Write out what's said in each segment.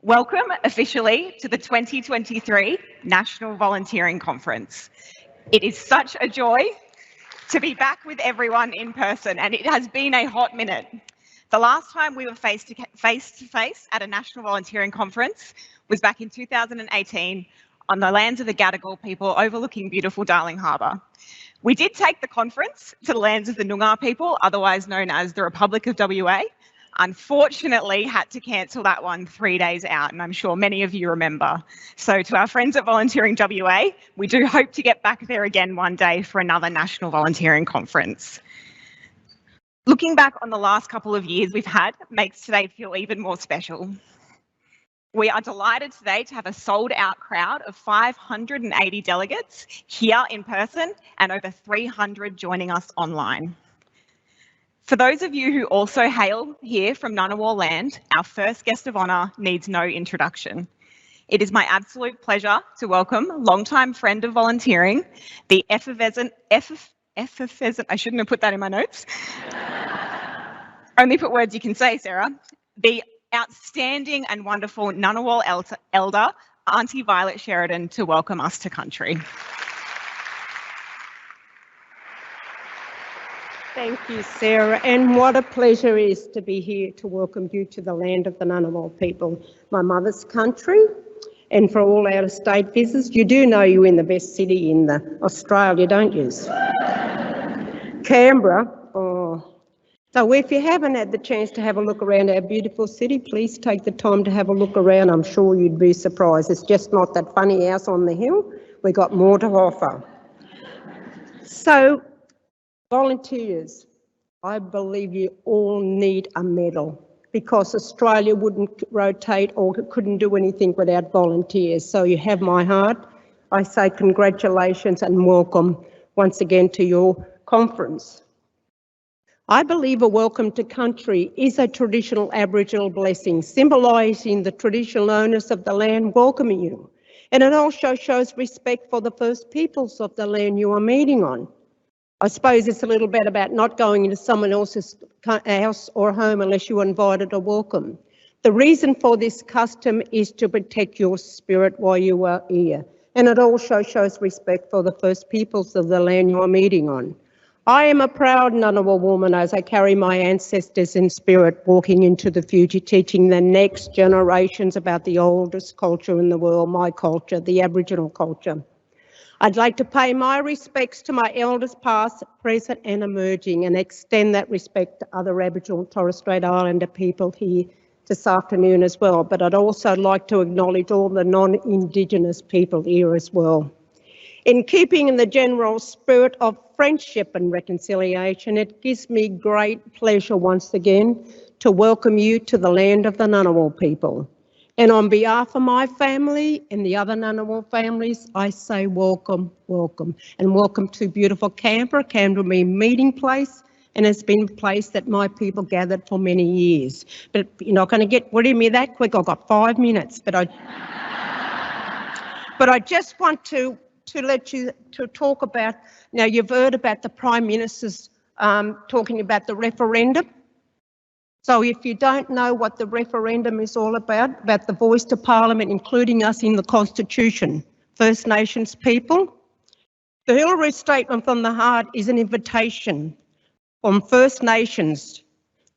Welcome officially to the 2023 National Volunteering Conference. It is such a joy to be back with everyone in person, and it has been a hot minute. The last time we were face to face at a National Volunteering Conference was back in 2018 on the lands of the Gadigal people overlooking beautiful Darling Harbour. We did take the conference to the lands of the Noongar people, otherwise known as the Republic of WA. Unfortunately, had to cancel that one 3 days out, and I'm sure many of you remember. So to our friends at Volunteering WA, we do hope to get back there again one day for another National Volunteering Conference. Looking back on the last couple of years we've had makes today feel even more special. We are delighted today to have a sold-out crowd of 580 delegates here in person and over 300 joining us online. For those of you who also hail here from Ngunnawal land, our first guest of honour needs no introduction. It is my absolute pleasure to welcome longtime friend of volunteering, the effervescent, I shouldn't have put that in my notes. Only put words you can say, Sarah. The outstanding and wonderful Ngunnawal elder, Auntie Violet Sheridan, to welcome us to country. Thank you, Sarah, and what a pleasure it is to be here to welcome you to the land of the Ngunnawal people, my mother's country, and for all out-of-state visitors. You do know you're in the best city in Australia, don't you? Canberra. Oh. So if you haven't had the chance to have a look around our beautiful city, please take the time to have a look around. I'm sure you'd be surprised. It's just not that funny house on the hill. We've got more to offer. So, volunteers, I believe you all need a medal because Australia wouldn't rotate or couldn't do anything without volunteers. So you have my heart. I say congratulations and welcome once again to your conference. I believe a welcome to country is a traditional Aboriginal blessing, symbolising the traditional owners of the land welcoming you. And it also shows respect for the First Peoples of the land you are meeting on. I suppose it's a little bit about not going into someone else's house or home unless you're invited or welcome. The reason for this custom is to protect your spirit while you are here, and it also shows respect for the First Peoples of the land you are meeting on. I am a proud Ngunnawal woman as I carry my ancestors in spirit walking into the future, teaching the next generations about the oldest culture in the world, my culture, the Aboriginal culture. I'd like to pay my respects to my elders past, present and emerging, and extend that respect to other Aboriginal and Torres Strait Islander people here this afternoon as well. But I'd also like to acknowledge all the non-Indigenous people here as well. In keeping in the general spirit of friendship and reconciliation, it gives me great pleasure once again to welcome you to the land of the Ngunnawal people. And on behalf of my family and the other Ngunnawal families, I say welcome, welcome. And welcome to beautiful Canberra. Canberra will be a meeting place and it's been a place that my people gathered for many years. But you're not going to get rid of me that quick. I've got 5 minutes. But I just want to let you to talk about, now you've heard about the Prime Minister's talking about the referendum. So if you don't know what the referendum is all about the voice to Parliament, including us in the Constitution, First Nations people, the Hillary Statement from the Heart is an invitation from First Nations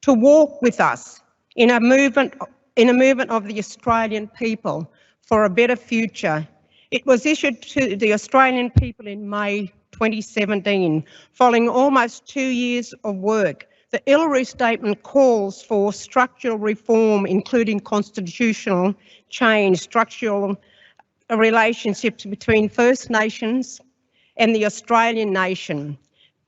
to walk with us in a movement of the Australian people for a better future. It was issued to the Australian people in May 2017, following almost 2 years of work. The Hillary Statement calls for structural reform, including constitutional change, structural relationships between First Nations and the Australian nation,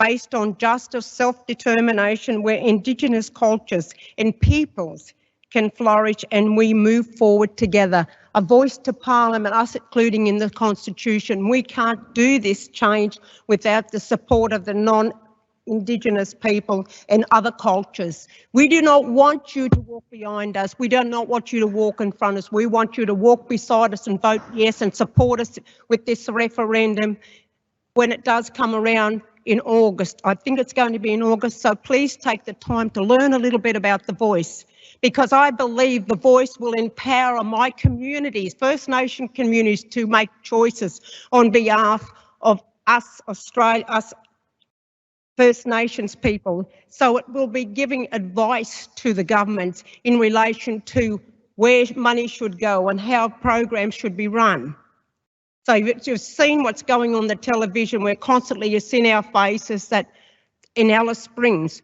based on justice, self-determination, where Indigenous cultures and peoples can flourish and we move forward together. A voice to Parliament, us including in the Constitution. We can't do this change without the support of the non-Indigenous people and other cultures. We do not want you to walk behind us. We do not want you to walk in front of us. We want you to walk beside us and vote yes and support us with this referendum when it does come around in August. I think it's going to be in August, so please take the time to learn a little bit about the voice, because I believe the voice will empower my communities, First Nation communities, to make choices on behalf of us, Australia, us First Nations people. So it will be giving advice to the government in relation to where money should go and how programs should be run. So you've seen what's going on the television, where constantly you've seen our faces that in Alice Springs.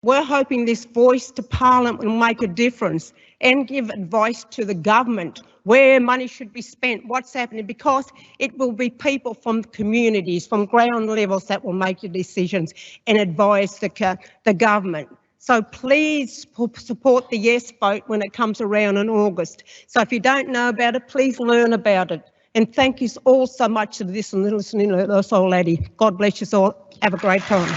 We're hoping this voice to Parliament will make a difference and give advice to the government where money should be spent, what's happening, because it will be people from communities, from ground levels, that will make the decisions and advise the government. So please support the yes vote when it comes around in August. So if you don't know about it, please learn about it. And thank you all so much for this and listening to this old laddie. God bless you all. Have a great time.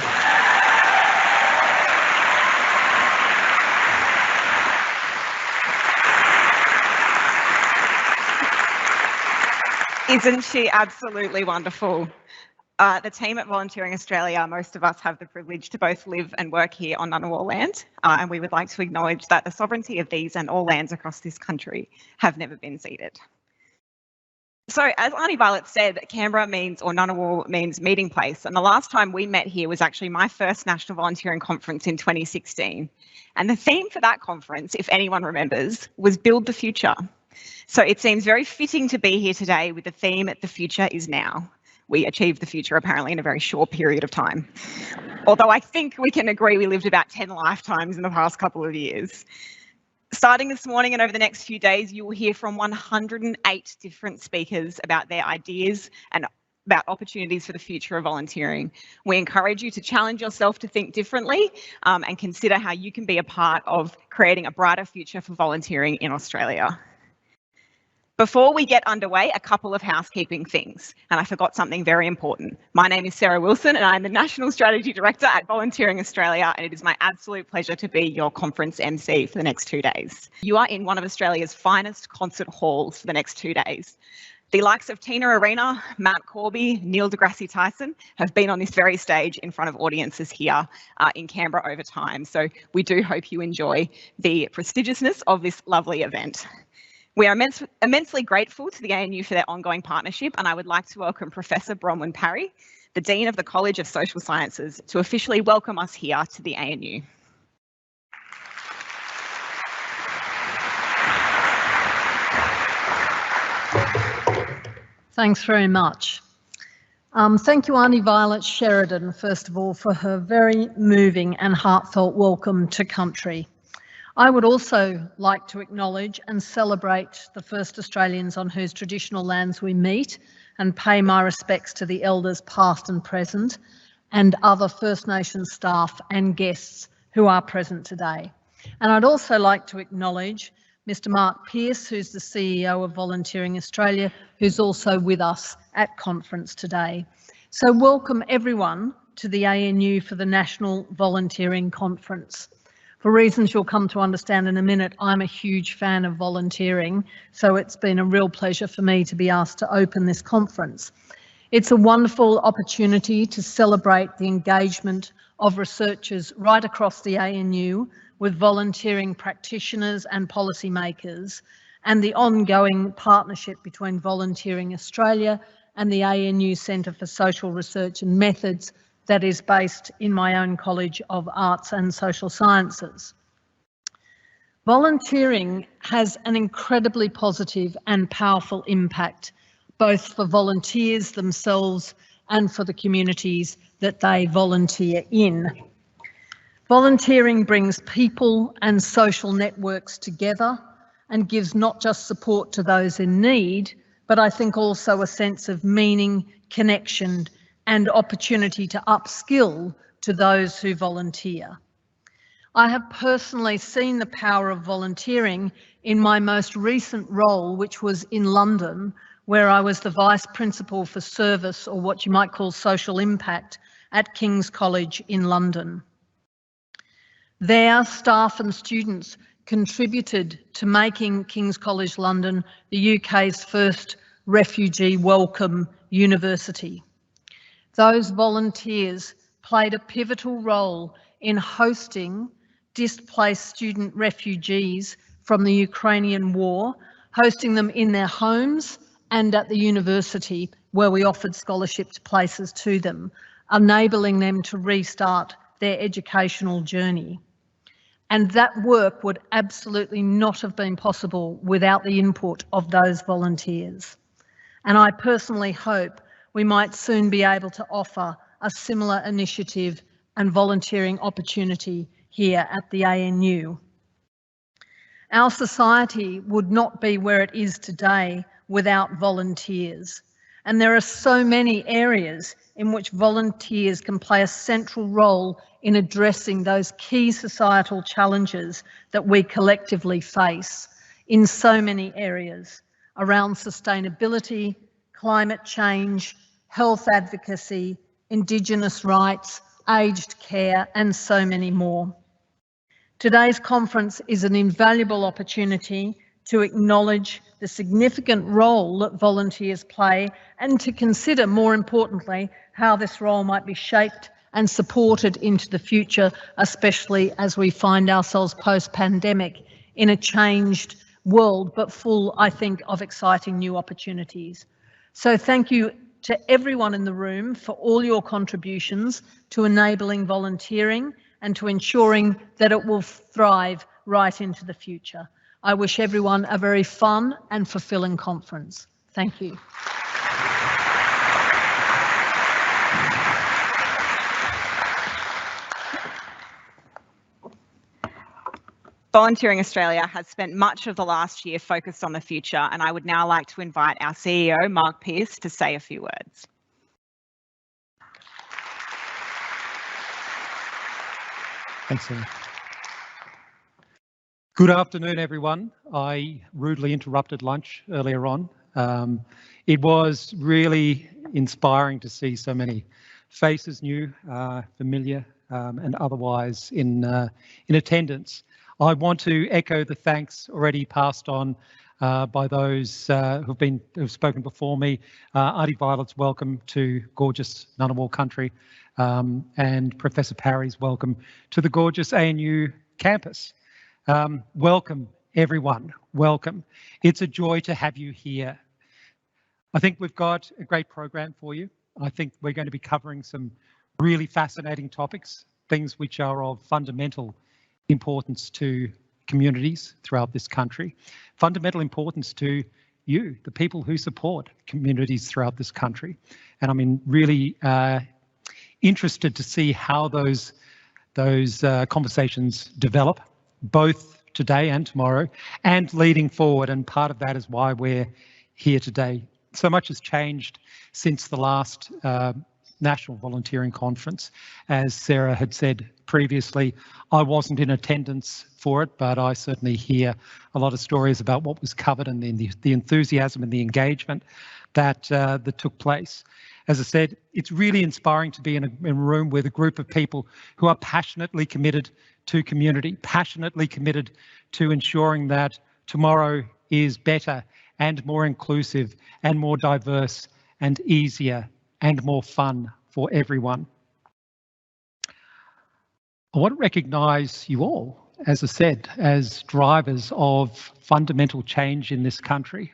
Isn't she absolutely wonderful? The team at Volunteering Australia, most of us have the privilege to both live and work here on Ngunnawal land, and we would like to acknowledge that the sovereignty of these and all lands across this country have never been ceded. So as Auntie Violet said, Canberra means, or Ngunnawal means meeting place, and the last time we met here was actually my first National Volunteering Conference in 2016. And the theme for that conference, if anyone remembers, was Build the Future. So it seems very fitting to be here today with the theme, The Future is Now. We achieved the future apparently in a very short period of time. Although I think we can agree we lived about 10 lifetimes in the past couple of years. Starting this morning and over the next few days, you will hear from 108 different speakers about their ideas and about opportunities for the future of volunteering. We encourage you to challenge yourself to think differently and consider how you can be a part of creating a brighter future for volunteering in Australia. Before we get underway, a couple of housekeeping things, and I forgot something very important. My name is Sarah Wilson and I'm the National Strategy Director at Volunteering Australia, and it is my absolute pleasure to be your conference MC for the next 2 days. You are in one of Australia's finest concert halls for the next 2 days. The likes of Tina Arena, Matt Corby, Neil deGrasse Tyson have been on this very stage in front of audiences here in Canberra over time, so we do hope you enjoy the prestigiousness of this lovely event. We are immensely grateful to the ANU for their ongoing partnership, and I would like to welcome Professor Bronwyn Parry, the Dean of the College of Social Sciences, to officially welcome us here to the ANU. Thanks very much. Thank you, Auntie Violet Sheridan, first of all, for her very moving and heartfelt welcome to country. I would also like to acknowledge and celebrate the first Australians on whose traditional lands we meet, and pay my respects to the elders past and present, and other First Nations staff and guests who are present today. And I'd also like to acknowledge Mr. Mark Pearce, who's the CEO of Volunteering Australia, who's also with us at conference today. So welcome everyone to the ANU for the National Volunteering Conference. For reasons you'll come to understand in a minute, I'm a huge fan of volunteering, so it's been a real pleasure for me to be asked to open this conference. It's a wonderful opportunity to celebrate the engagement of researchers right across the ANU with volunteering practitioners and policymakers, and the ongoing partnership between Volunteering Australia and the ANU Centre for Social Research and Methods that is based in my own College of Arts and Social Sciences. Volunteering has an incredibly positive and powerful impact, both for volunteers themselves and for the communities that they volunteer in. Volunteering brings people and social networks together and gives not just support to those in need, but I think also a sense of meaning, connection, and opportunity to upskill to those who volunteer. I have personally seen the power of volunteering in my most recent role, which was in London, where I was the Vice Principal for Service, or what you might call social impact, at King's College in London. There, staff and students contributed to making King's College London the UK's first refugee welcome university. those volunteers played a pivotal role in hosting displaced student refugees from the Ukrainian war, hosting them in their homes and at the university where we offered scholarship places to them, enabling them to restart their educational journey. And that work would absolutely not have been possible without the input of those volunteers. And I personally hope we might soon be able to offer a similar initiative and volunteering opportunity here at the ANU. Our society would not be where it is today without volunteers. And there are so many areas in which volunteers can play a central role in addressing those key societal challenges that we collectively face in so many areas around sustainability, climate change, health advocacy, Indigenous rights, aged care, and so many more. Today's conference is an invaluable opportunity to acknowledge the significant role that volunteers play and to consider, more importantly, how this role might be shaped and supported into the future, especially as we find ourselves post-pandemic in a changed world, but full, I think, of exciting new opportunities. So thank you to everyone in the room for all your contributions to enabling volunteering and to ensuring that it will thrive right into the future. I wish everyone a very fun and fulfilling conference. Thank you. Volunteering Australia has spent much of the last year focused on the future, and I would now like to invite our CEO, Mark Pearce, to say a few words. Thanks, Leigh. Good afternoon, everyone. I rudely interrupted lunch earlier on. It was really inspiring to see so many faces, new, familiar, and otherwise in attendance. I want to echo the thanks already passed on by those who've spoken before me. Auntie Violet's welcome to gorgeous Ngunnawal country, and Professor Parry's welcome to the gorgeous ANU campus. Welcome, everyone. Welcome. It's a joy to have you here. I think we've got a great program for you. I think we're going to be covering some really fascinating topics, things which are of fundamental importance to communities throughout this country, fundamental importance to you, the people who support communities throughout this country. And I'm really interested to see how those conversations develop, both today and tomorrow, and leading forward. And part of that is why we're here today. So much has changed since the last National Volunteering Conference. As Sarah had said previously, I wasn't in attendance for it, but I certainly hear a lot of stories about what was covered and the enthusiasm and the engagement that took place. As I said, it's really inspiring to be in a room with a group of people who are passionately committed to community, passionately committed to ensuring that tomorrow is better and more inclusive and more diverse and easier and more fun for everyone. I want to recognise you all, as I said, as drivers of fundamental change in this country,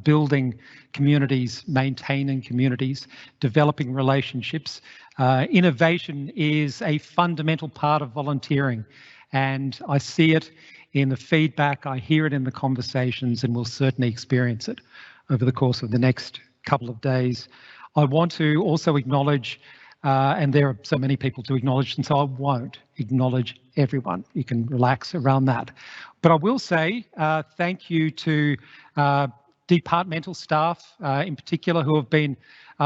building communities, maintaining communities, developing relationships. Innovation is a fundamental part of volunteering, and I see it in the feedback, I hear it in the conversations, and we'll certainly experience it over the course of the next couple of days. I want to also acknowledge, and there are so many people to acknowledge, and so I won't acknowledge everyone. You can relax around that. But I will say thank you to departmental staff in particular who have been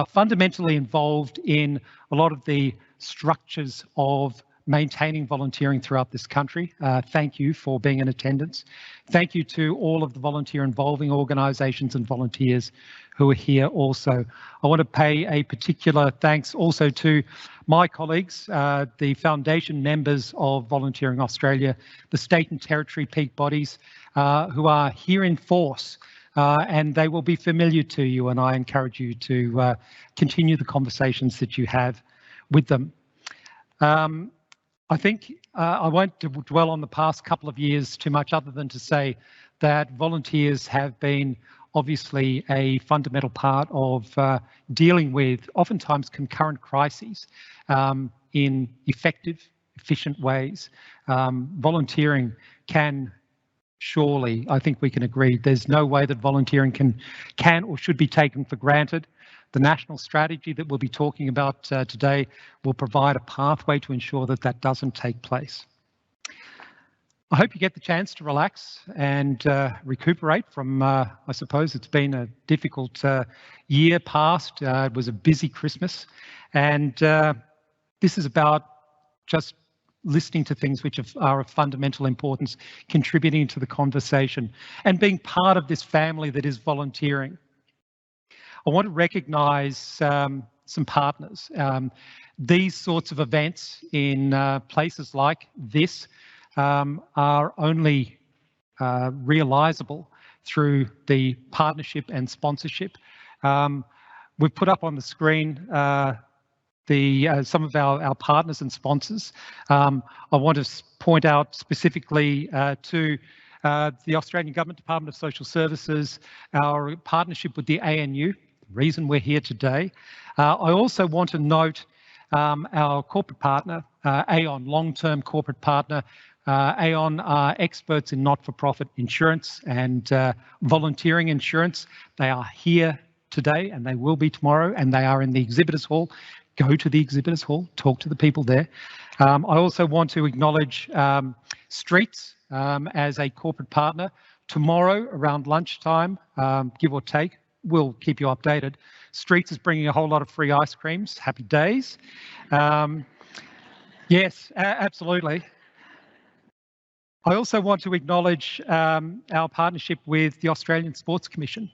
fundamentally involved in a lot of the structures of maintaining volunteering throughout this country. Thank you for being in attendance. Thank you to all of the volunteer involving organisations and volunteers who are here also. I want to pay a particular thanks also to my colleagues, the foundation members of Volunteering Australia, the state and territory peak bodies who are here in force and they will be familiar to you, and I encourage you to continue the conversations that you have with them. I think I won't dwell on the past couple of years too much, other than to say that volunteers have been obviously a fundamental part of dealing with oftentimes concurrent crises in effective, efficient ways. Volunteering can surely, I think we can agree, there's no way that volunteering can or should be taken for granted. The national strategy that we'll be talking about today will provide a pathway to ensure that that doesn't take place. I hope you get the chance to relax and recuperate from, I suppose it's been a difficult year past. It was a busy Christmas, and this is about just listening to things which are of fundamental importance, contributing to the conversation, and being part of this family that is volunteering. I want to recognise some partners. These sorts of events in places like this are only realisable through the partnership and sponsorship. We've put up on the screen some of our partners and sponsors. I want to point out specifically to the Australian Government Department of Social Services, our partnership with the ANU, the reason we're here today. I also want to note our corporate partner, Aon, long-term corporate partner. Aon are experts in not-for-profit insurance and volunteering insurance. They are here today and they will be tomorrow, and they are in the exhibitors hall. Go to the exhibitors hall, talk to the people there. I also want to acknowledge Streets as a corporate partner. Tomorrow around lunchtime, give or take, we'll keep you updated. Streets is bringing a whole lot of free ice creams. Happy days. Yes, absolutely. I also want to acknowledge our partnership with the Australian Sports Commission.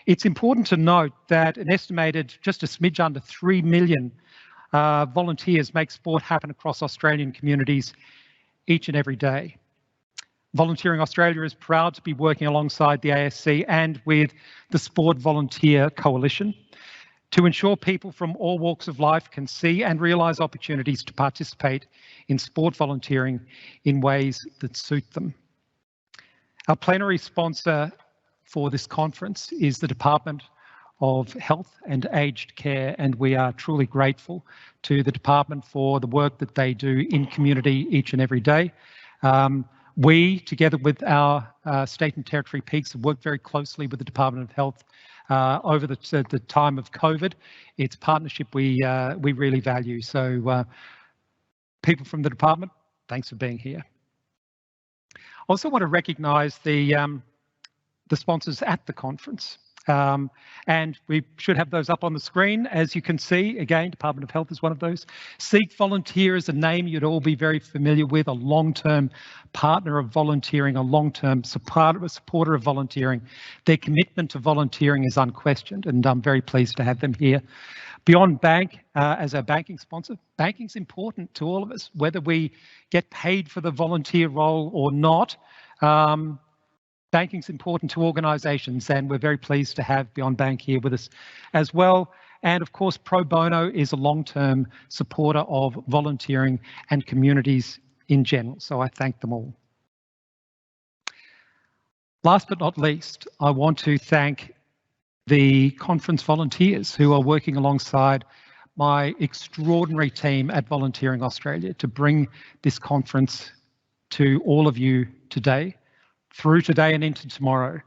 It's important to note that an estimated just a smidge under 3 million volunteers make sport happen across Australian communities each and every day. Volunteering Australia is proud to be working alongside the ASC and with the Sport Volunteer Coalition to ensure people from all walks of life can see and realise opportunities to participate in sport volunteering in ways that suit them. Our plenary sponsor for this conference is the Department of Health and Aged Care, and we are truly grateful to the department for the work that they do in community each and every day. We, together with our state and territory peaks, have worked very closely with the Department of Health over the time of COVID. It's partnership we really value. So people from the department, thanks for being here. I also want to recognise the sponsors at the conference. And we should have those up on the screen. As you can see, again, Department of Health is one of those. Seek Volunteer is a name you'd all be very familiar with, a long-term partner of volunteering, a long-term supporter of volunteering. Their commitment to volunteering is unquestioned, and I'm very pleased to have them here. Beyond Bank, as our banking sponsor, banking's important to all of us, whether we get paid for the volunteer role or not. Banking's important to organisations, and we're very pleased to have Beyond Bank here with us as well. And of course, Pro Bono is a long-term supporter of volunteering and communities in general, so I thank them all. Last but not least, I want to thank the conference volunteers who are working alongside my extraordinary team at Volunteering Australia to bring this conference to all of you today, through today and into tomorrow.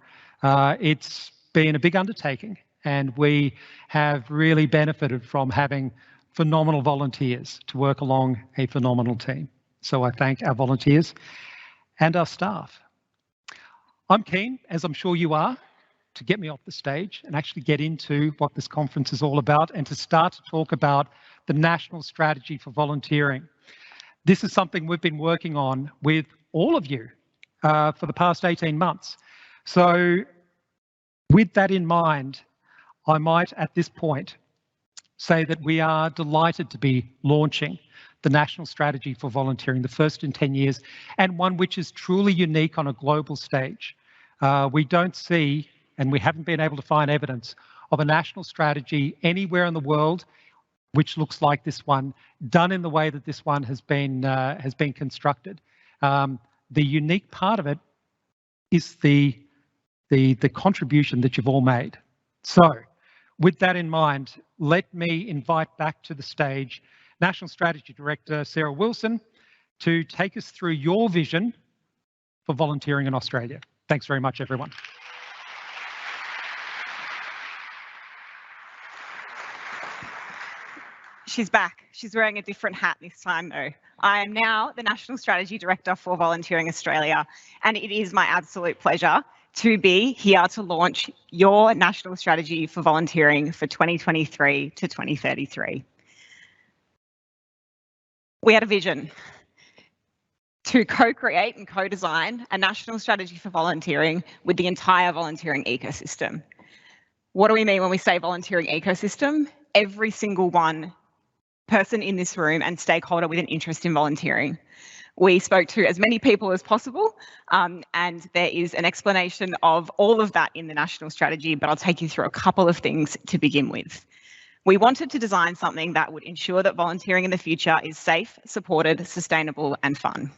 It's been a big undertaking, and we have really benefited from having phenomenal volunteers to work along a phenomenal team. So I thank our volunteers and our staff. I'm keen, as I'm sure you are, to get me off the stage and actually get into what this conference is all about and to start to talk about the National Strategy for Volunteering. This is something we've been working on with all of you for the past 18 months. So with that in mind, I might at this point say that we are delighted to be launching the National Strategy for Volunteering, the first in 10 years, and one which is truly unique on a global stage. We don't see and we haven't been able to find evidence of a national strategy anywhere in the world which looks like this one, done in the way that this one has been constructed. The unique part of it is the contribution that you've all made. So, with that in mind, let me invite back to the stage National Strategy Director Sarah Wilson to take us through your vision for volunteering in Australia. Thanks very much, everyone. She's back. She's wearing a different hat this time though. I am now the National Strategy Director for Volunteering Australia, and it is my absolute pleasure to be here to launch your national strategy for volunteering for 2023 to 2033. We had a vision to co-create and co-design a national strategy for volunteering with the entire volunteering ecosystem. What do we mean when we say volunteering ecosystem? Every single person in this room and stakeholder with an interest in volunteering. We spoke to as many people as possible, and there is an explanation of all of that in the national strategy, but I'll take you through a couple of things to begin with. We wanted to design something that would ensure that volunteering in the future is safe, supported, sustainable, and fun.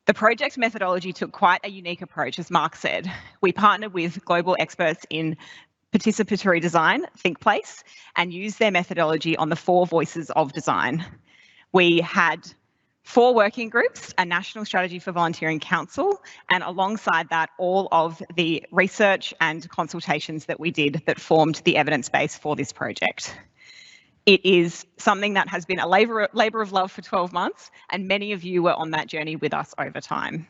The project methodology took quite a unique approach, as Mark said. We partnered with global experts in participatory design, ThinkPlace, and used their methodology on the 4 voices of design. We had 4 working groups, a National Strategy for Volunteering Council, and alongside that, all of the research and consultations that we did that formed the evidence base for this project. It is something that has been a labour of love for 12 months, and many of you were on that journey with us over time.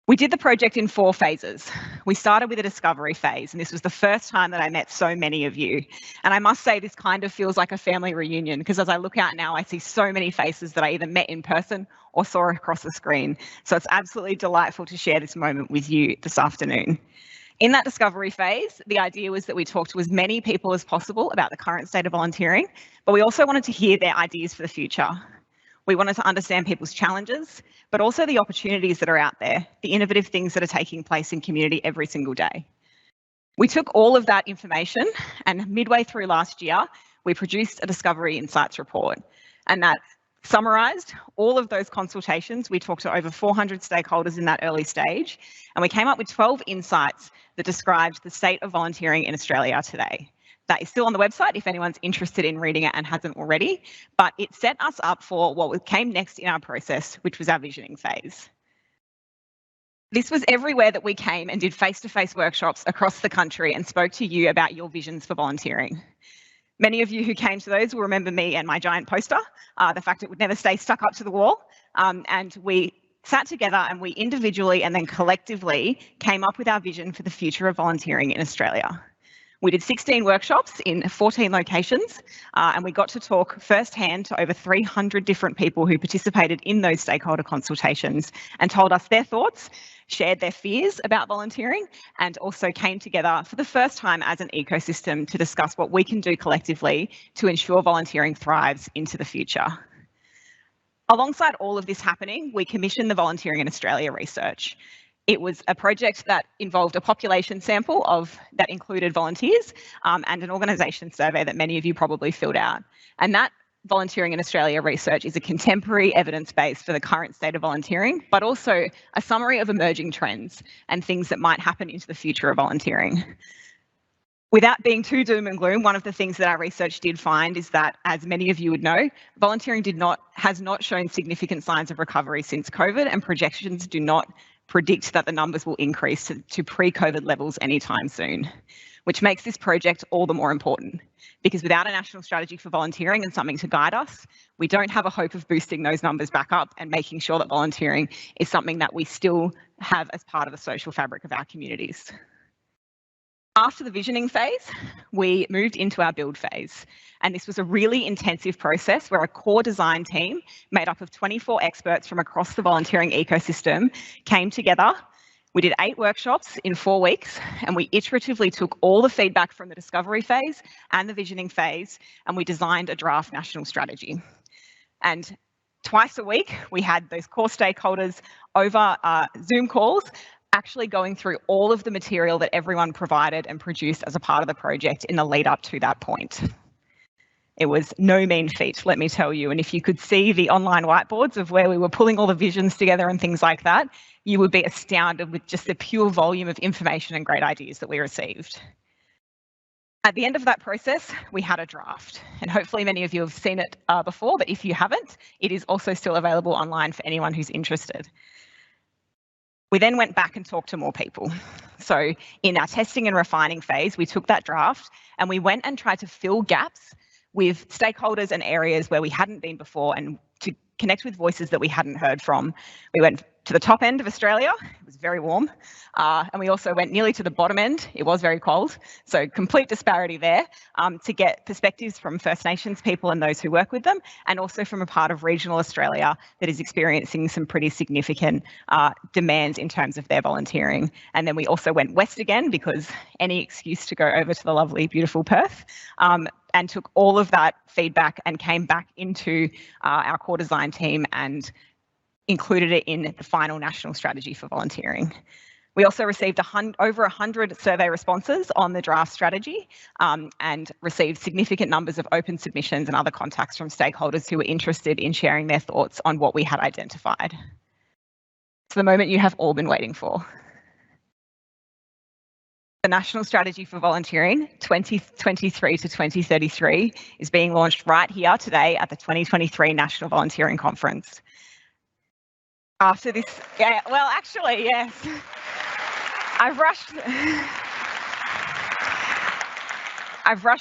We did the project in 4 phases. We started with a discovery phase, and this was the first time that I met so many of you. And I must say, this kind of feels like a family reunion, because as I look out now, I see so many faces that I either met in person or saw across the screen. So it's absolutely delightful to share this moment with you this afternoon. In that discovery phase, the idea was that we talked to as many people as possible about the current state of volunteering, but we also wanted to hear their ideas for the future. We wanted to understand people's challenges, but also the opportunities that are out there, the innovative things that are taking place in community every single day. We took all of that information, and midway through last year, we produced a Discovery Insights report, and that summarised all of those consultations. We talked to over 400 stakeholders in that early stage, and we came up with 12 insights that described the state of volunteering in Australia today. That is still on the website if anyone's interested in reading it and hasn't already, but it set us up for what came next in our process, which was our visioning phase. This was everywhere that we came and did face-to-face workshops across the country and spoke to you about your visions for volunteering. Many of you who came to those will remember me and my giant poster, the fact it would never stay stuck up to the wall, and we sat together and we individually and then collectively came up with our vision for the future of volunteering in Australia. We did 16 workshops in 14 locations, and we got to talk firsthand to over 300 different people who participated in those stakeholder consultations and told us their thoughts, shared their fears about volunteering, and also came together for the first time as an ecosystem to discuss what we can do collectively to ensure volunteering thrives into the future. Alongside all of this happening, we commissioned the Volunteering in Australia research. It was a project that involved a population sample that included volunteers and an organisation survey that many of you probably filled out. And that Volunteering in Australia research is a contemporary evidence base for the current state of volunteering, but also a summary of emerging trends and things that might happen into the future of volunteering. Without being too doom and gloom, one of the things that our research did find is that, as many of you would know, volunteering has not shown significant signs of recovery since COVID, and projections do not predict that the numbers will increase to pre-COVID levels anytime soon, which makes this project all the more important. Because without a national strategy for volunteering and something to guide us, we don't have a hope of boosting those numbers back up and making sure that volunteering is something that we still have as part of the social fabric of our communities. After the visioning phase, we moved into our build phase. And this was a really intensive process where a core design team made up of 24 experts from across the volunteering ecosystem came together. We did 8 workshops in 4 weeks, and we iteratively took all the feedback from the discovery phase and the visioning phase, and we designed a draft national strategy. And twice a week, we had those core stakeholders over Zoom calls, actually going through all of the material that everyone provided and produced as a part of the project in the lead up to that point. It was no mean feat, let me tell you. And if you could see the online whiteboards of where we were pulling all the visions together and things like that, you would be astounded with just the pure volume of information and great ideas that we received. At the end of that process, we had a draft, and hopefully many of you have seen it before, but if you haven't, it is also still available online for anyone who's interested. We then went back and talked to more people. So in our testing and refining phase, we took that draft and we went and tried to fill gaps with stakeholders and areas where we hadn't been before and to connect with voices that we hadn't heard from. We went to the top end of Australia, it was very warm, and we also went nearly to the bottom end, it was very cold, so complete disparity there, to get perspectives from First Nations people and those who work with them, and also from a part of regional Australia that is experiencing some pretty significant demands in terms of their volunteering. And then we also went west again, because any excuse to go over to the lovely, beautiful Perth, and took all of that feedback and came back into our core design team and included it in the final national strategy for volunteering. We also received over 100 survey responses on the draft strategy and received significant numbers of open submissions and other contacts from stakeholders who were interested in sharing their thoughts on what we had identified. It's the moment you have all been waiting for. The National Strategy for Volunteering 2023 to 2033 is being launched right here today at the 2023 National Volunteering Conference. After this, yeah, well, actually, yes. I've rushed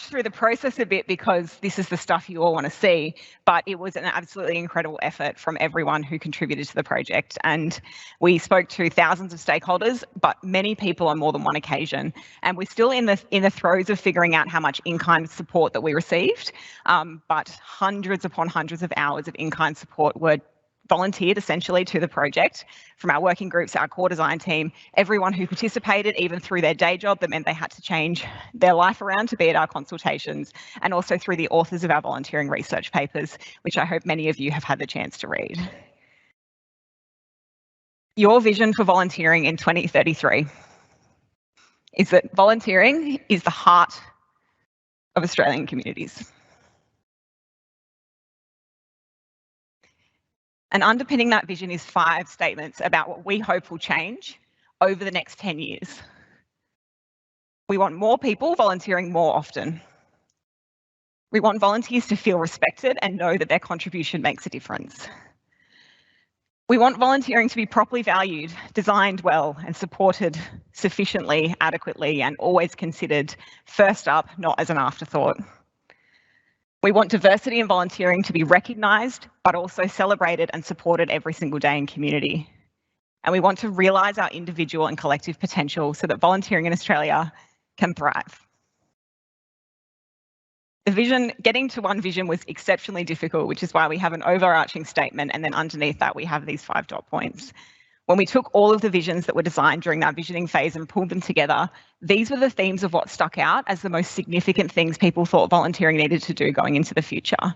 through the process a bit because this is the stuff you all want to see, but it was an absolutely incredible effort from everyone who contributed to the project. And we spoke to thousands of stakeholders, but many people on more than one occasion. And we're still in the throes of figuring out how much in-kind support that we received, but hundreds upon hundreds of hours of in-kind support were volunteered essentially to the project from our working groups, our core design team, everyone who participated, even through their day job that meant they had to change their life around to be at our consultations, and also through the authors of our volunteering research papers, which I hope many of you have had the chance to read. Your vision for volunteering in 2033 is that volunteering is the heart of Australian communities. And underpinning that vision is 5 statements about what we hope will change over the next 10 years. We want more people volunteering more often. We want volunteers to feel respected and know that their contribution makes a difference. We want volunteering to be properly valued, designed well, and supported sufficiently, adequately, and always considered first up, not as an afterthought. We want diversity in volunteering to be recognised, but also celebrated and supported every single day in community. And we want to realise our individual and collective potential so that volunteering in Australia can thrive. The vision, getting to one vision was exceptionally difficult, which is why we have an overarching statement, and then underneath that we have these 5 dot points. When we took all of the visions that were designed during that visioning phase and pulled them together, these were the themes of what stuck out as the most significant things people thought volunteering needed to do going into the future. And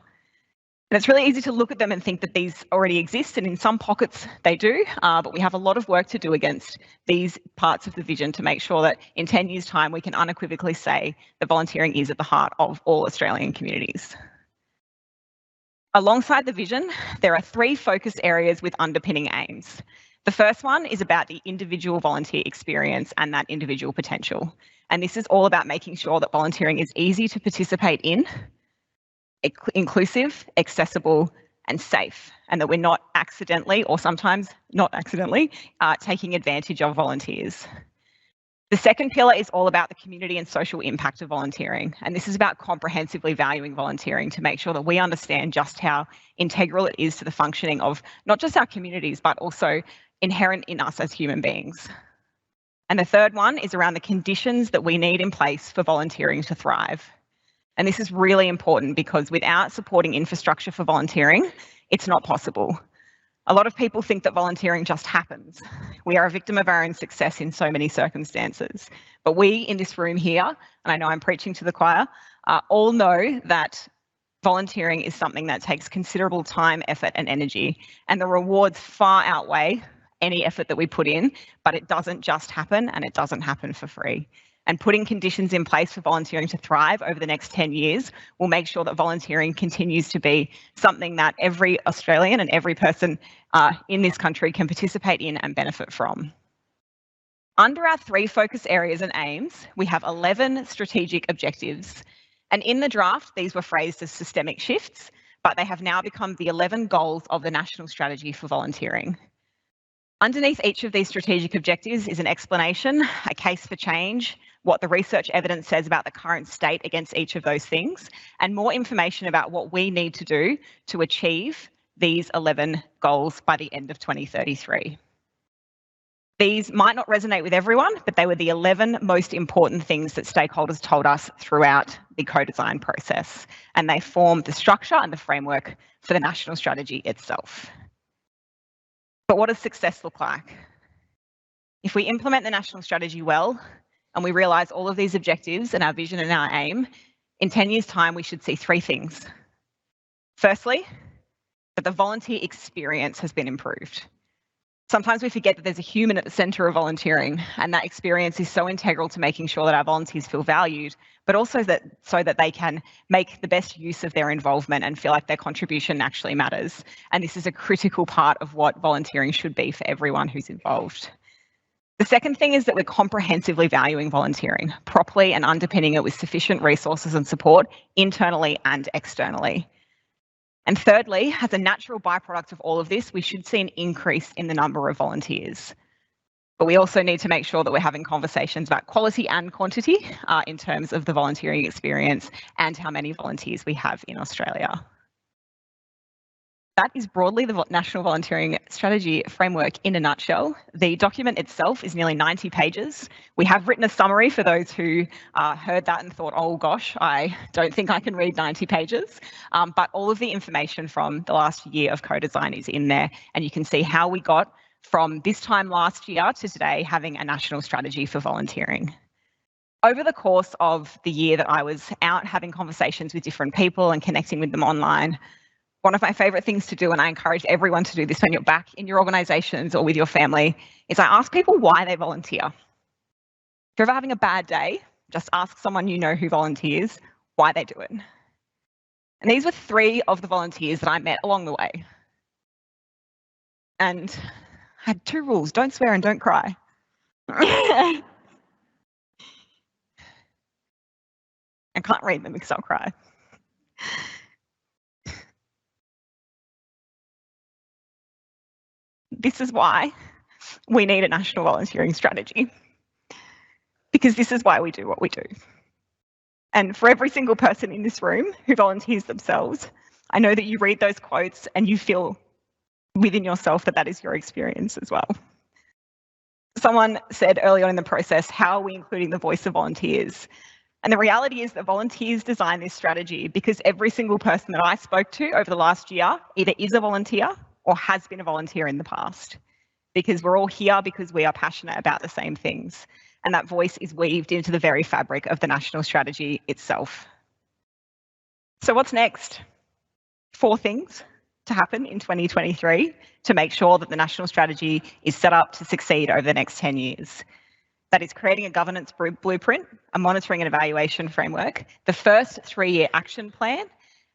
it's really easy to look at them and think that these already exist, and in some pockets they do, but we have a lot of work to do against these parts of the vision to make sure that in 10 years' time we can unequivocally say that volunteering is at the heart of all Australian communities. Alongside the vision, there are 3 focus areas with underpinning aims. The first one is about the individual volunteer experience and that individual potential. And this is all about making sure that volunteering is easy to participate in, inclusive, accessible, and safe, and that we're not accidentally, or sometimes not accidentally, taking advantage of volunteers. The second pillar is all about the community and social impact of volunteering. And this is about comprehensively valuing volunteering to make sure that we understand just how integral it is to the functioning of not just our communities, but also inherent in us as human beings. And the third one is around the conditions that we need in place for volunteering to thrive. And this is really important because without supporting infrastructure for volunteering, it's not possible. A lot of people think that volunteering just happens. We are a victim of our own success in so many circumstances. But we in this room here, and I know I'm preaching to the choir, all know that volunteering is something that takes considerable time, effort, and energy, and the rewards far outweigh any effort that we put in, but it doesn't just happen, and it doesn't happen for free. And putting conditions in place for volunteering to thrive over the next 10 years will make sure that volunteering continues to be something that every Australian and every person in this country can participate in and benefit from. Under our 3 focus areas and aims, we have 11 strategic objectives. And in the draft, these were phrased as systemic shifts, but they have now become the 11 goals of the National Strategy for Volunteering. Underneath each of these strategic objectives is an explanation, a case for change, what the research evidence says about the current state against each of those things, and more information about what we need to do to achieve these 11 goals by the end of 2033. These might not resonate with everyone, but they were the 11 most important things that stakeholders told us throughout the co-design process, and they form the structure and the framework for the national strategy itself. But what does success look like? If we implement the national strategy well, and we realise all of these objectives and our vision and our aim, in 10 years' time, we should see 3 things. Firstly, that the volunteer experience has been improved. Sometimes we forget that there's a human at the centre of volunteering, and that experience is so integral to making sure that our volunteers feel valued, but also so that they can make the best use of their involvement and feel like their contribution actually matters. And this is a critical part of what volunteering should be for everyone who's involved. The second thing is that we're comprehensively valuing volunteering properly and underpinning it with sufficient resources and support internally and externally. And thirdly, as a natural byproduct of all of this, we should see an increase in the number of volunteers. But we also need to make sure that we're having conversations about quality and quantity in terms of the volunteering experience and how many volunteers we have in Australia. That is broadly the National Volunteering Strategy Framework in a nutshell. The document itself is nearly 90 pages. We have written a summary for those who heard that and thought, oh gosh, I don't think I can read 90 pages. But all of the information from the last year of co-design is in there, and you can see how we got from this time last year to today having a national strategy for volunteering. Over the course of the year that I was out having conversations with different people and connecting with them online, one of my favourite things to do, and I encourage everyone to do this when you're back in your organisations or with your family, is I ask people why they volunteer. If you're ever having a bad day, just ask someone you know who volunteers why they do it. And these were 3 of the volunteers that I met along the way. And I had 2 rules: don't swear and don't cry. I can't read them because I'll cry. This is why we need a national volunteering strategy, because this is why we do what we do. And for every single person in this room who volunteers themselves, I know that you read those quotes and you feel within yourself that that is your experience as well. Someone said early on in the process, how are we including the voice of volunteers? And the reality is that volunteers design this strategy because every single person that I spoke to over the last year either is a volunteer or has been a volunteer in the past, because we're all here because we are passionate about the same things. And that voice is weaved into the very fabric of the national strategy itself. So what's next? 4 things to happen in 2023 to make sure that the national strategy is set up to succeed over the next 10 years. That is creating a governance blueprint, a monitoring and evaluation framework, the first 3-year action plan,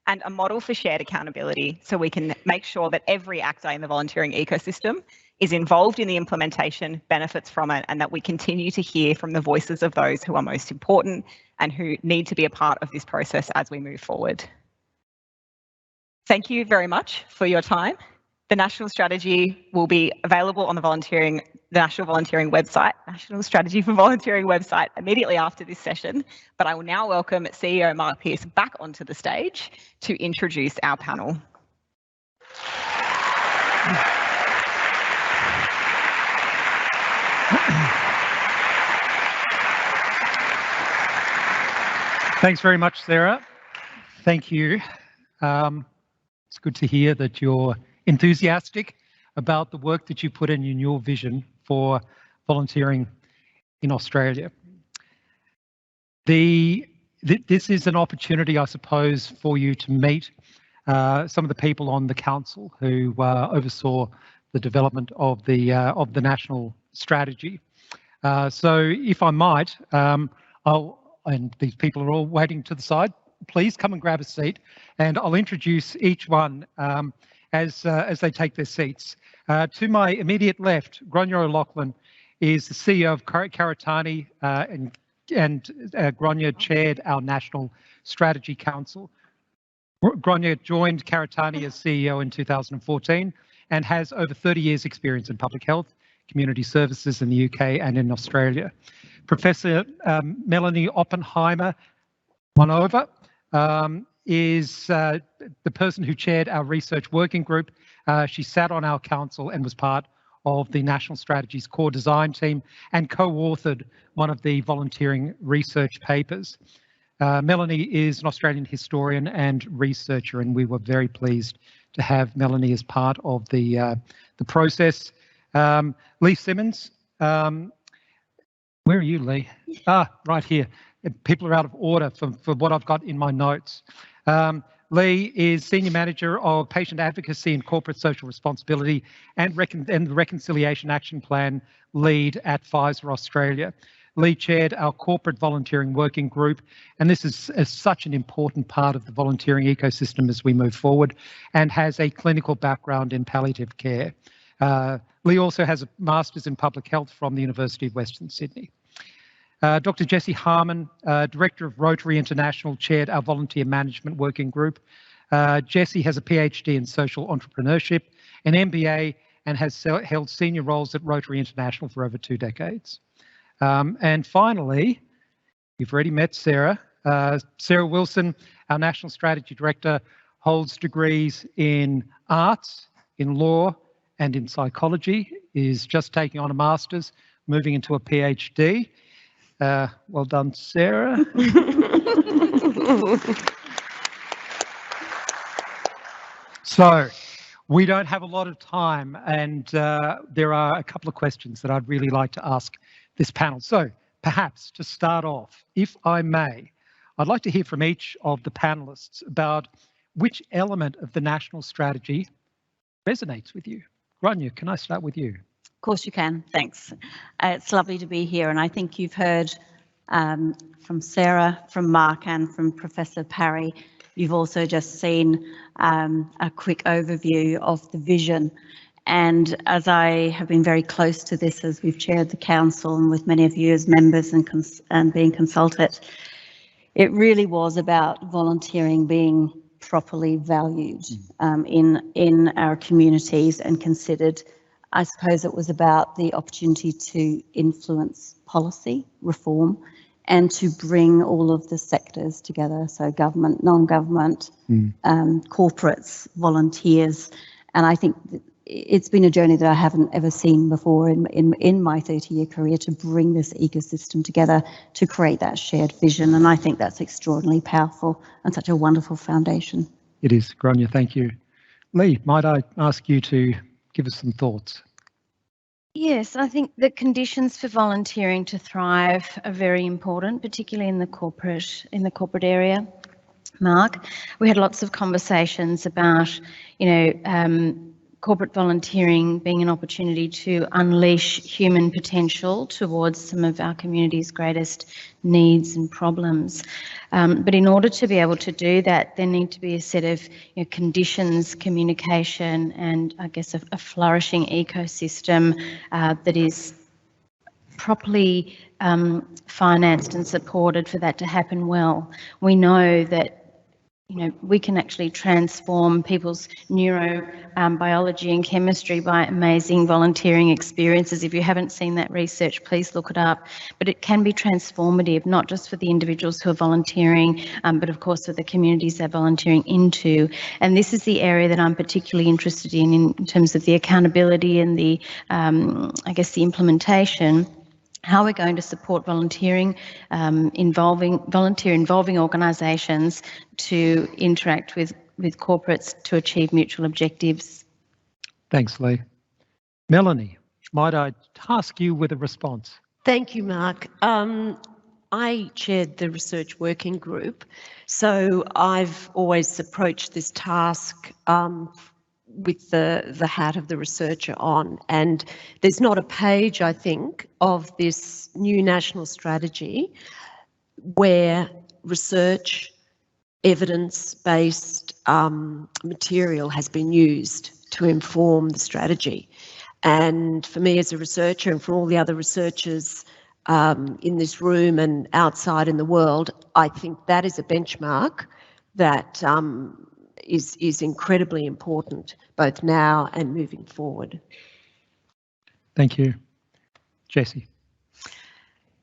and a model for shared accountability, so we can make sure that every actor in the volunteering ecosystem is involved in the implementation, benefits from it, and that we continue to hear from the voices of those who are most important and who need to be a part of this process as we move forward. Thank you very much for your time. The national strategy will be available on the National Volunteering website, National Strategy for Volunteering website, immediately after this session. But I will now welcome CEO Mark Pearce back onto the stage to introduce our panel. Thanks very much, Sarah. Thank you. It's good to hear that you're enthusiastic about the work that you put in your vision for volunteering in Australia. This is an opportunity, I suppose, for you to meet some of the people on the council who oversaw the development of the national strategy. So if I might, and these people are all waiting to the side, please come and grab a seat, and I'll introduce each one as they take their seats. To my immediate left, Grainne O'Loughlin is the CEO of Karitani, and Grainne chaired our National Strategy Council. Grainne joined Karitani as CEO in 2014 and has over 30 years experience in public health, community services in the UK and in Australia. Professor Melanie Oppenheimer, one over, is the person who chaired our research working group. She sat on our council and was part of the National Strategy's core design team and co-authored one of the volunteering research papers. Melanie is an Australian historian and researcher, and we were very pleased to have Melanie as part of the process. Leigh Simmonds, where are you, Leigh? Right here. People are out of order for what I've got in my notes. Leigh is Senior Manager of Patient Advocacy and Corporate Social Responsibility and the Reconciliation Action Plan lead at Pfizer Australia. Leigh chaired our Corporate Volunteering Working Group, and this is such an important part of the volunteering ecosystem as we move forward, and has a clinical background in palliative care. Leigh also has a Master's in Public Health from the University of Western Sydney. Dr. Jessie Harman, Director of Rotary International, chaired our Volunteer Management Working Group. Jessie has a PhD in Social Entrepreneurship, an MBA, and has held senior roles at Rotary International for over 2 decades. And finally, you've already met Sarah. Sarah Wilson, our National Strategy Director, holds degrees in arts, in law, and in psychology, is just taking on a master's, moving into a PhD. Well done, Sarah. So we don't have a lot of time, and there are a couple of questions that I'd really like to ask this panel. So perhaps to start off, if I may, I'd like to hear from each of the panelists about which element of the national strategy resonates with you. Grainne, can I start with you? Of course you can, thanks. It's lovely to be here, and I think you've heard from Sarah, from Mark and from Professor Parry. You've also just seen a quick overview of the vision, and as I have been very close to this as we've chaired the council and with many of you as members and being consulted, it really was about volunteering being properly valued in our communities and considered. I suppose it was about the opportunity to influence policy, reform, and to bring all of the sectors together, so government, non-government, corporates, volunteers, and I think it's been a journey that I haven't ever seen before in my 30-year career, to bring this ecosystem together to create that shared vision, and I think that's extraordinarily powerful and such a wonderful foundation. It is, Grainne, thank you. Leigh, might I ask you to give us some thoughts? Yes, I think the conditions for volunteering to thrive are very important, particularly in the corporate area. Mark, we had lots of conversations about, corporate volunteering being an opportunity to unleash human potential towards some of our community's greatest needs and problems. But in order to be able to do that, there need to be a set of conditions, communication, and I guess a flourishing ecosystem that is properly financed and supported for that to happen well. We know that we can actually transform people's neurobiology and chemistry by amazing volunteering experiences. If you haven't seen that research, please look it up. But it can be transformative, not just for the individuals who are volunteering, but of course for the communities they're volunteering into. And this is the area that I'm particularly interested in terms of the accountability and the, the implementation. How we're going to support volunteering, involving organisations to interact with corporates to achieve mutual objectives. Thanks, Leigh. Melanie, might I task you with a response? Thank you, Mark. I chaired the research working group, so I've always approached this task with the hat of the researcher on, and there's not a page, I think, of this new national strategy where research, evidence-based material has been used to inform the strategy. And for me as a researcher, and for all the other researchers in this room and outside in the world, I think that is a benchmark that is incredibly important, both now and moving forward. Thank you. Jessie.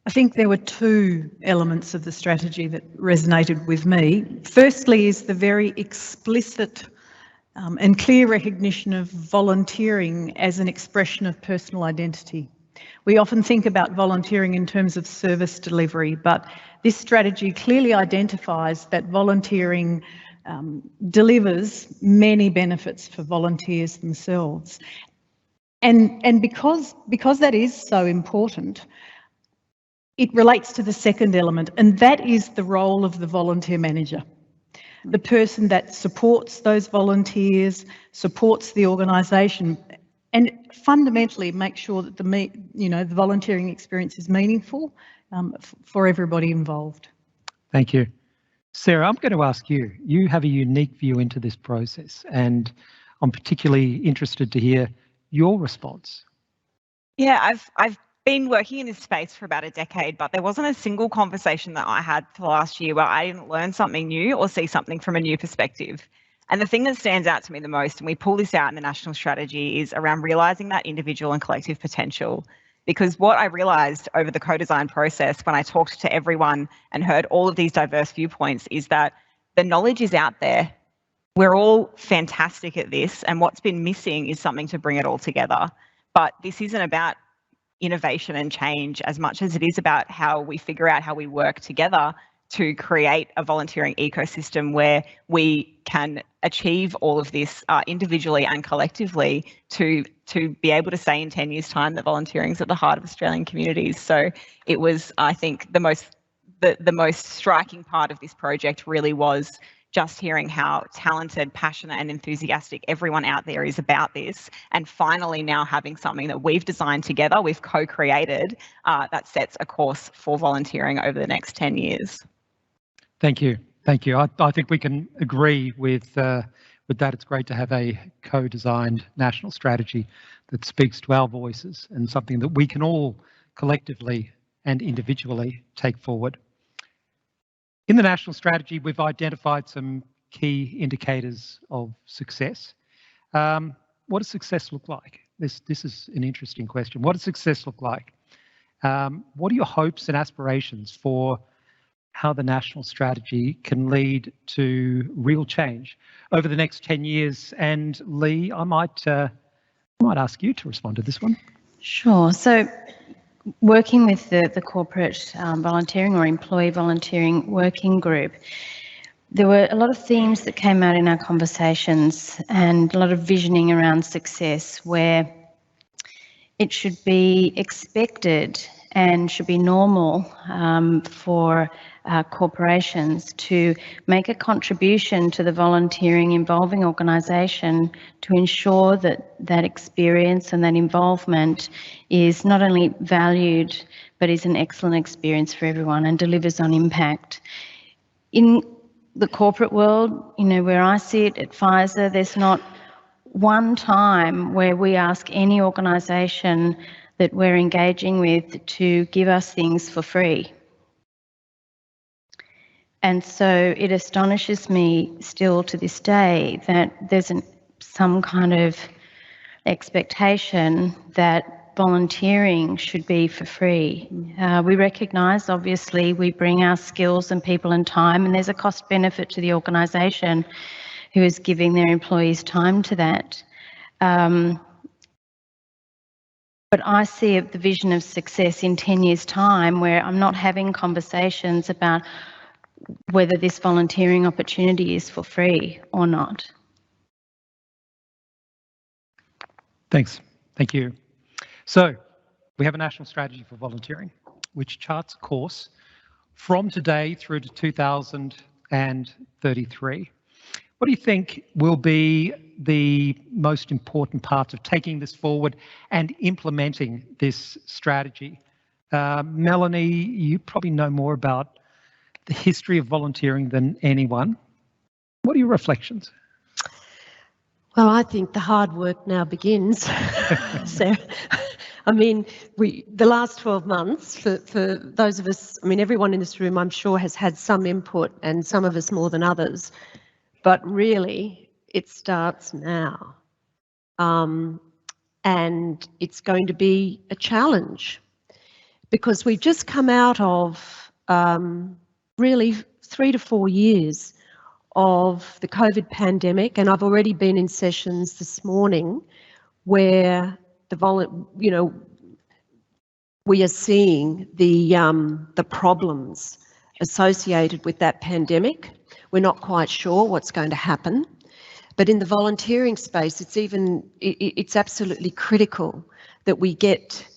I think there were two elements of the strategy that resonated with me. Firstly is the very explicit and clear recognition of volunteering as an expression of personal identity. We often think about volunteering in terms of service delivery, but this strategy clearly identifies that volunteering delivers many benefits for volunteers themselves. And because that is so important, it relates to the second element, and that is the role of the volunteer manager. The person that supports those volunteers, supports the organisation, and fundamentally makes sure that the volunteering experience is meaningful for everybody involved. Thank you. Sarah, I'm going to ask you. You have a unique view into this process, and I'm particularly interested to hear your response. Yeah, I've been working in this space for about a decade, but there wasn't a single conversation that I had for the last year where I didn't learn something new or see something from a new perspective. And the thing that stands out to me the most, and we pull this out in the national strategy, is around realising that individual and collective potential. Because what I realised over the co-design process when I talked to everyone and heard all of these diverse viewpoints is that the knowledge is out there. We're all fantastic at this, and what's been missing is something to bring it all together. But this isn't about innovation and change as much as it is about how we figure out how we work together to create a volunteering ecosystem where we can achieve all of this individually and collectively to be able to say in 10 years' time that volunteering is at the heart of Australian communities. So it was, I think, the most striking part of this project really was just hearing how talented, passionate and enthusiastic everyone out there is about this, and finally now having something that we've designed together, we've co-created, that sets a course for volunteering over the next 10 years. Thank you. Thank you. I think we can agree with that. It's great to have a co-designed national strategy that speaks to our voices and something that we can all collectively and individually take forward. In the national strategy, we've identified some key indicators of success. What does success look like? This is an interesting question. What does success look like? What are your hopes and aspirations for how the national strategy can lead to real change over the next 10 years? And Leigh, I might ask you to respond to this one. Sure. So working with the corporate volunteering or employee volunteering working group, there were a lot of themes that came out in our conversations and a lot of visioning around success, where it should be expected and should be normal for corporations to make a contribution to the volunteering involving organisation to ensure that that experience and that involvement is not only valued but is an excellent experience for everyone and delivers on impact. In the corporate world, where I sit at Pfizer, there's not one time where we ask any organisation that we're engaging with to give us things for free. And so it astonishes me still to this day that there's some kind of expectation that volunteering should be for free. We recognise, obviously, we bring our skills and people and time, and there's a cost benefit to the organisation who is giving their employees time to that. But I see the vision of success in 10 years' time where I'm not having conversations about whether this volunteering opportunity is for free or not. Thanks. Thank you. So we have a national strategy for volunteering, which charts a course from today through to 2033. What do you think will be the most important parts of taking this forward and implementing this strategy? Melanie, you probably know more about the history of volunteering than anyone. What are your reflections? Well, I think the hard work now begins, Sarah. I mean, the last 12 months, for those of us, I mean, everyone in this room, I'm sure, has had some input, and some of us more than others, but really, it starts now. And it's going to be a challenge, because we've just come out of really 3 to 4 years of the COVID pandemic, and I've already been in sessions this morning where we are seeing the problems associated with that pandemic. We're not quite sure what's going to happen, but in the volunteering space, it's absolutely critical that we get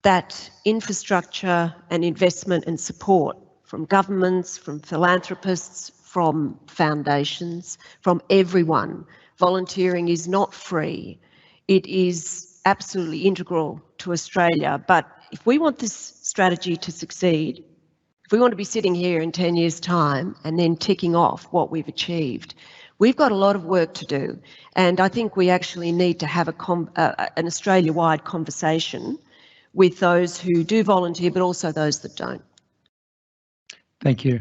that infrastructure and investment and support from governments, from philanthropists, from foundations, from everyone. Volunteering is not free. It is absolutely integral to Australia. But if we want this strategy to succeed, if we want to be sitting here in 10 years' time and then ticking off what we've achieved, we've got a lot of work to do. And I think we actually need to have an Australia-wide conversation with those who do volunteer, but also those that don't. Thank you.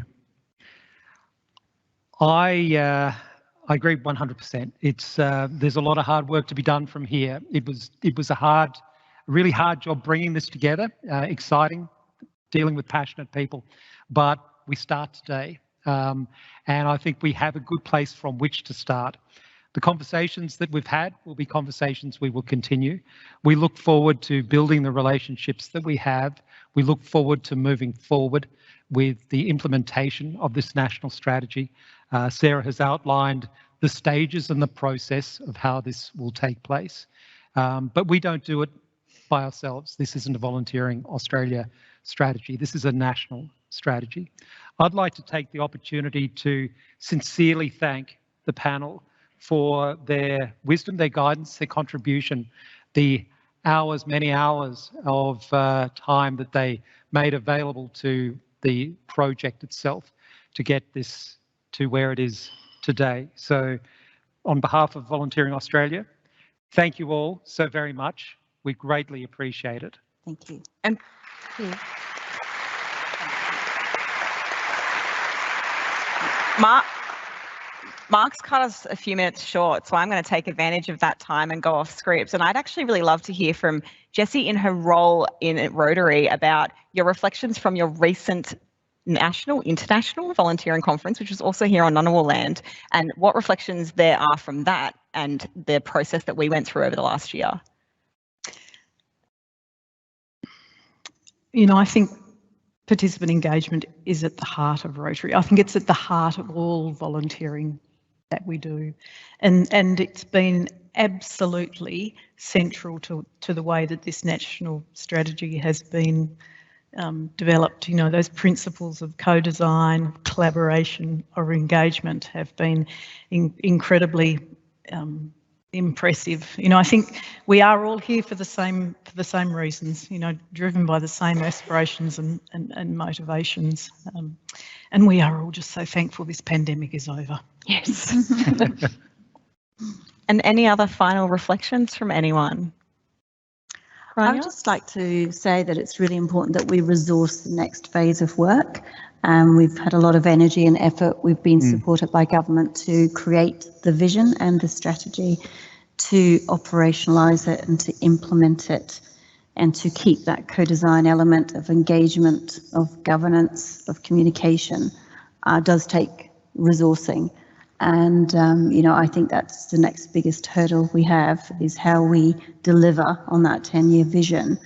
I agree 100%. There's a lot of hard work to be done from here. It was a really hard job bringing this together. Exciting, dealing with passionate people, but we start today, and I think we have a good place from which to start. The conversations that we've had will be conversations we will continue. We look forward to building the relationships that we have. We look forward to moving forward with the implementation of this national strategy. Sarah has outlined the stages and the process of how this will take place. But we don't do it by ourselves. This isn't a Volunteering Australia strategy. This is a national strategy. I'd like to take the opportunity to sincerely thank the panel for their wisdom, their guidance, their contribution, the hours, many hours of time that they made available to the project itself to get this to where it is today. So on behalf of Volunteering Australia, thank you all so very much. We greatly appreciate it. Thank you. And Mark's cut us a few minutes short, so I'm going to take advantage of that time and go off script. And I'd actually really love to hear from Jessie in her role in Rotary about your reflections from your recent international volunteering conference, which was also here on Ngunnawal land, and what reflections there are from that and the process that we went through over the last year. You know, I think participant engagement is at the heart of Rotary. I think it's at the heart of all volunteering that we do, and it's been absolutely central to the way that this national strategy has been developed. You know, those principles of co-design, collaboration or engagement have been incredibly impressive. You know, I think we are all here for the same reasons, you know, driven by the same aspirations and motivations. And we are all just so thankful this pandemic is over. Yes. And any other final reflections from anyone? I would just like to say that it's really important that we resource the next phase of work. We've had a lot of energy and effort. We've been supported by government to create the vision and the strategy, to operationalise it and to implement it, and to keep that co-design element of engagement, of governance, of communication does take resourcing. And, you know, I think that's the next biggest hurdle we have, is how we deliver on that 10-year vision.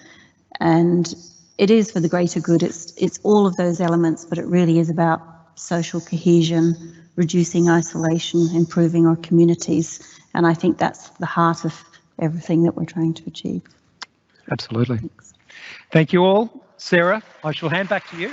And it is for the greater good. It's all of those elements, but it really is about social cohesion, reducing isolation, improving our communities. And I think that's the heart of everything that we're trying to achieve. Absolutely. Thanks. Thank you all. Sarah, I shall hand back to you.